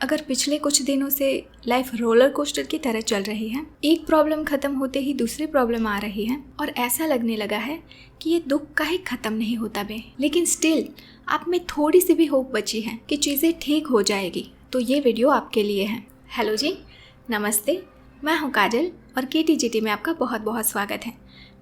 अगर पिछले कुछ दिनों से लाइफ रोलर कोस्टर की तरह चल रही है, एक प्रॉब्लम खत्म होते ही दूसरी प्रॉब्लम आ रही है और ऐसा लगने लगा है कि ये दुख काहे खत्म नहीं होता बे, लेकिन स्टिल आप में थोड़ी सी भी होप बची है कि चीज़ें ठीक हो जाएगी, तो ये वीडियो आपके लिए है। हेलो जी, नमस्ते, मैं हूँ काजल और KTGT में आपका बहुत बहुत स्वागत है।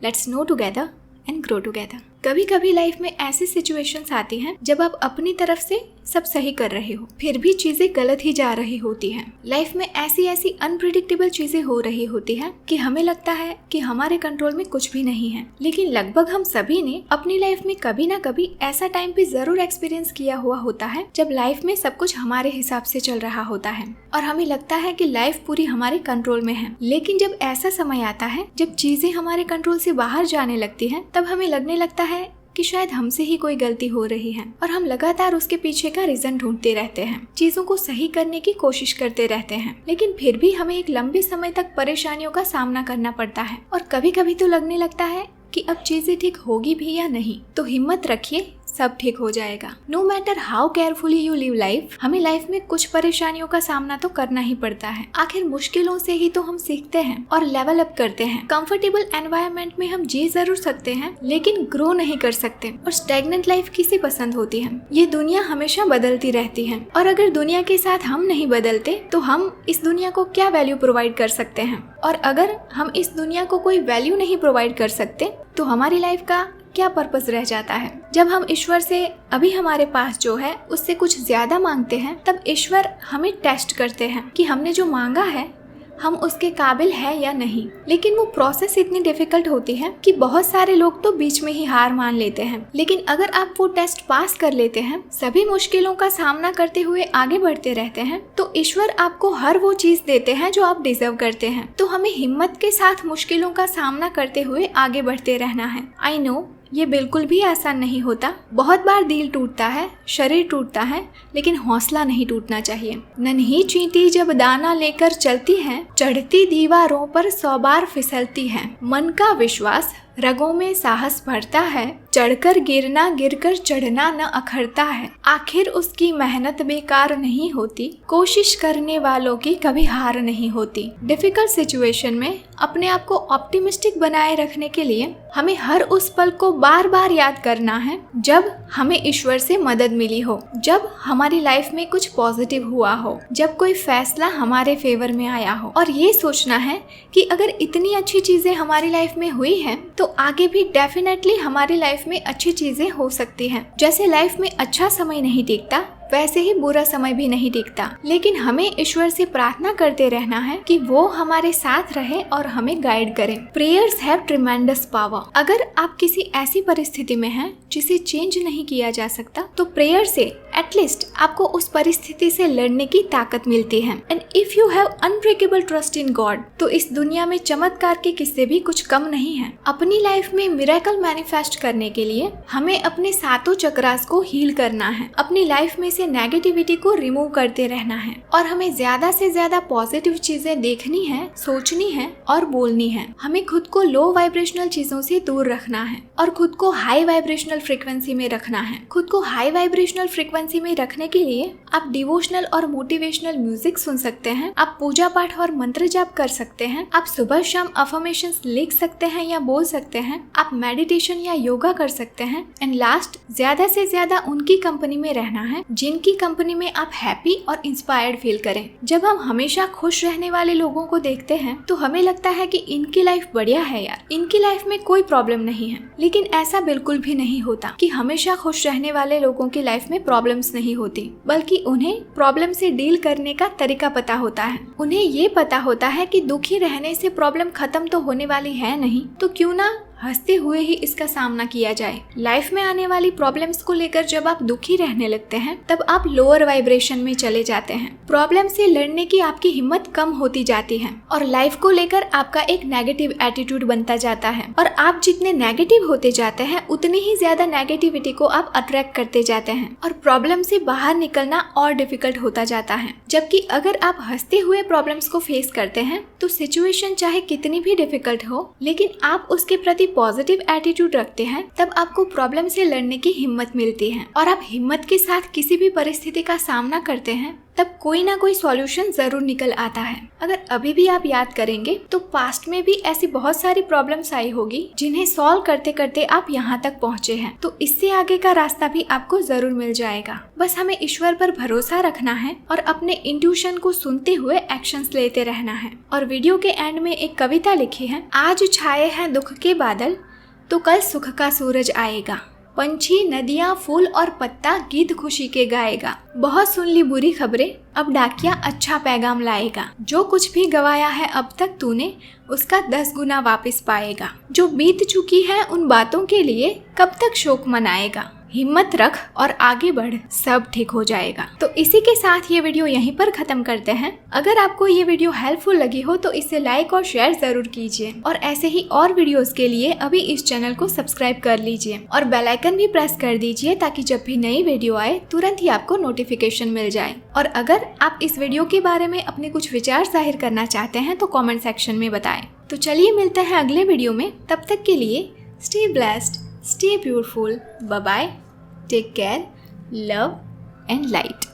Let's no together and grow together. कभी कभी लाइफ में ऐसी सिचुएशंस आती हैं जब आप अपनी तरफ से सब सही कर रहे हो, फिर भी चीजें गलत ही जा रही होती हैं। लाइफ में ऐसी अनप्रिडिक्टेबल चीजें हो रही होती हैं कि हमें लगता है कि हमारे कंट्रोल में कुछ भी नहीं है। लेकिन लगभग हम सभी ने अपनी लाइफ में कभी ना कभी ऐसा टाइम भी जरूर एक्सपीरियंस किया हुआ होता है जब लाइफ में सब कुछ हमारे हिसाब से चल रहा होता है और हमें लगता है कि लाइफ पूरी हमारे कंट्रोल में है। लेकिन जब ऐसा समय आता है जब चीजें हमारे कंट्रोल से बाहर जाने लगती हैं, तब हमें लगने लगता है कि शायद हमसे ही कोई गलती हो रही है और हम लगातार उसके पीछे का रीजन ढूंढते रहते हैं, चीजों को सही करने की कोशिश करते रहते हैं, लेकिन फिर भी हमें एक लंबे समय तक परेशानियों का सामना करना पड़ता है और कभी कभी तो लगने लगता है कि अब चीजें ठीक होगी भी या नहीं। तो हिम्मत रखिए, सब ठीक हो जाएगा। No matter how carefully you live life, हमें लाइफ में कुछ परेशानियों का सामना तो करना ही पड़ता है। आखिर मुश्किलों से ही तो हम सीखते हैं और लेवल अप करते हैं। कंफर्टेबल एनवायरनमेंट में हम जी जरूर सकते हैं, लेकिन ग्रो नहीं कर सकते। और स्टैग्नेंट लाइफ किसे पसंद होती है? ये दुनिया हमेशा बदलती रहती है और अगर दुनिया के साथ हम नहीं बदलते तो हम इस दुनिया को क्या वैल्यू प्रोवाइड कर सकते हैं? और अगर हम इस दुनिया को कोई वैल्यू नहीं प्रोवाइड कर सकते तो हमारी लाइफ का क्या पर्पस रह जाता है? जब हम ईश्वर से अभी हमारे पास जो है उससे कुछ ज्यादा मांगते हैं, तब ईश्वर हमें टेस्ट करते हैं कि हमने जो मांगा है हम उसके काबिल है या नहीं। लेकिन वो प्रोसेस इतनी डिफिकल्ट होती है कि बहुत सारे लोग तो बीच में ही हार मान लेते हैं। लेकिन अगर आप वो टेस्ट पास कर लेते हैं, सभी मुश्किलों का सामना करते हुए आगे बढ़ते रहते हैं, तो ईश्वर आपको हर वो चीज देते हैं जो आप डिजर्व करते हैं। तो हमें हिम्मत के साथ मुश्किलों का सामना करते हुए आगे बढ़ते रहना है। आई नो ये बिल्कुल भी आसान नहीं होता। बहुत बार दिल टूटता है, शरीर टूटता है, लेकिन हौसला नहीं टूटना चाहिए। नन्ही चींटी जब दाना लेकर चलती है, चढ़ती दीवारों पर 100 बार फिसलती है। मन का विश्वास रगों में साहस भरता है, चढ़कर गिरना गिरकर चढ़ना न अखरता है। आखिर उसकी मेहनत बेकार नहीं होती, कोशिश करने वालों की कभी हार नहीं होती। डिफिकल्ट सिचुएशन में अपने आप को ऑप्टिमिस्टिक बनाए रखने के लिए हमें हर उस पल को बार बार याद करना है जब हमें ईश्वर से मदद मिली हो, जब हमारी लाइफ में कुछ पॉजिटिव हुआ हो, जब कोई फैसला हमारे फेवर में आया हो। और ये सोचना है कि अगर इतनी अच्छी चीजें हमारी लाइफ में हुई हैं तो आगे भी डेफिनेटली हमारी लाइफ में अच्छी चीजें हो सकती हैं। जैसे लाइफ में अच्छा समय नहीं टिकता, वैसे ही बुरा समय भी नहीं टिकता। लेकिन हमें ईश्वर से प्रार्थना करते रहना है कि वो हमारे साथ रहे और हमें गाइड करे। Prayers have tremendous power. अगर आप किसी ऐसी परिस्थिति में हैं जिसे चेंज नहीं किया जा सकता, तो प्रेयर से एटलीस्ट आपको उस परिस्थिति से लड़ने की ताकत मिलती है। And if you have unbreakable trust in God, तो इस दुनिया में चमत्कार के किस्से भी कुछ कम नहीं है। अपनी लाइफ में मिरेकल मैनिफेस्ट करने के लिए हमें अपने सातों चक्रास को हील करना है, अपनी लाइफ में से नेगेटिविटी को रिमूव करते रहना है और हमें ज्यादा से ज्यादा पॉजिटिव चीजें देखनी है, सोचनी है और बोलनी है। हमें खुद को लो वाइब्रेशनल चीजों से दूर रखना है और खुद को हाई वाइब्रेशनल फ्रीक्वेंसी में रखना है। खुद को हाई वाइब्रेशनल फ्रीक्वेंसी में रखने के लिए आप डिवोशनल और मोटिवेशनल म्यूजिक सुन सकते हैं, आप पूजा पाठ और मंत्र जाप कर सकते हैं, आप सुबह शाम अफर्मेशंस लिख सकते हैं या बोल सकते हैं, आप मेडिटेशन या योगा कर सकते हैं। एंड लास्ट, ज्यादा से ज्यादा उनकी कंपनी में रहना है जिनकी कंपनी में आप हैप्पी और इंस्पायर्ड फील करें। जब हम हमेशा खुश रहने वाले लोगों को देखते हैं तो हमें लगता है कि इनकी लाइफ बढ़िया है यार, इनकी लाइफ में कोई प्रॉब्लम नहीं है। लेकिन ऐसा बिल्कुल भी नहीं होता कि हमेशा खुश रहने वाले लोगों की लाइफ में प्रॉब्लम्स नहीं होती, बल्कि उन्हें प्रॉब्लम से डील करने का तरीका पता होता है। उन्हें ये पता होता है कि दुखी रहने से प्रॉब्लम खत्म तो होने वाली है नहीं, तो क्यों ना हंसते हुए ही इसका सामना किया जाए। लाइफ में आने वाली प्रॉब्लम्स को लेकर जब आप दुखी रहने लगते हैं, तब आप लोअर वाइब्रेशन में चले जाते हैं। प्रॉब्लम से लड़ने की आपकी हिम्मत कम होती जाती है और लाइफ को लेकर आपका एक नेगेटिव एटीट्यूड बनता जाता है। और आप जितने नेगेटिव होते जाते हैं, उतनी ही ज्यादा नेगेटिविटी को आप अट्रैक्ट करते जाते हैं और प्रॉब्लम से बाहर निकलना और डिफिकल्ट होता जाता है। जबकि अगर आप हंसते हुए प्रॉब्लम्स को फेस करते हैं, तो सिचुएशन चाहे कितनी भी डिफिकल्ट हो, लेकिन आप उसके प्रति पॉजिटिव एटीट्यूड रखते हैं तब आपको प्रॉब्लम से लड़ने की हिम्मत मिलती है और आप हिम्मत के साथ किसी भी परिस्थिति का सामना करते हैं तब कोई ना कोई सॉल्यूशन जरूर निकल आता है। अगर अभी भी आप याद करेंगे तो पास्ट में भी ऐसी बहुत सारी प्रॉब्लम्स आई होगी जिन्हें सॉल्व करते करते आप यहाँ तक पहुँचे हैं, तो इससे आगे का रास्ता भी आपको जरूर मिल जाएगा। बस हमें ईश्वर पर भरोसा रखना है और अपने इंट्यूशन को सुनते हुए एक्शंस लेते रहना है। और वीडियो के एंड में एक कविता लिखी है, आज छाए हैं दुख के बादल तो कल सुख का सूरज आएगा, पंछी नदियाँ फूल और पत्ता गीत खुशी के गाएगा, बहुत सुन ली बुरी खबरें अब डाकिया अच्छा पैगाम लाएगा, जो कुछ भी गवाया है अब तक तूने उसका 10 गुना वापस पाएगा, जो बीत चुकी है उन बातों के लिए कब तक शोक मनाएगा, हिम्मत रख और आगे बढ़ सब ठीक हो जाएगा। तो इसी के साथ ये वीडियो यहीं पर खत्म करते हैं। अगर आपको ये वीडियो हेल्पफुल लगी हो तो इसे लाइक और शेयर जरूर कीजिए और ऐसे ही और वीडियोस के लिए अभी इस चैनल को सब्सक्राइब कर लीजिए और बेल आइकन भी प्रेस कर दीजिए ताकि जब भी नई वीडियो आए तुरंत ही आपको नोटिफिकेशन मिल जाए। और अगर आप इस वीडियो के बारे में अपने कुछ विचार जाहिर करना चाहते हैं तो कॉमेंट सेक्शन में बताएं। तो चलिए मिलते हैं अगले वीडियो में, तब तक के लिए stay blessed, stay beautiful, bye bye, take care, love and light.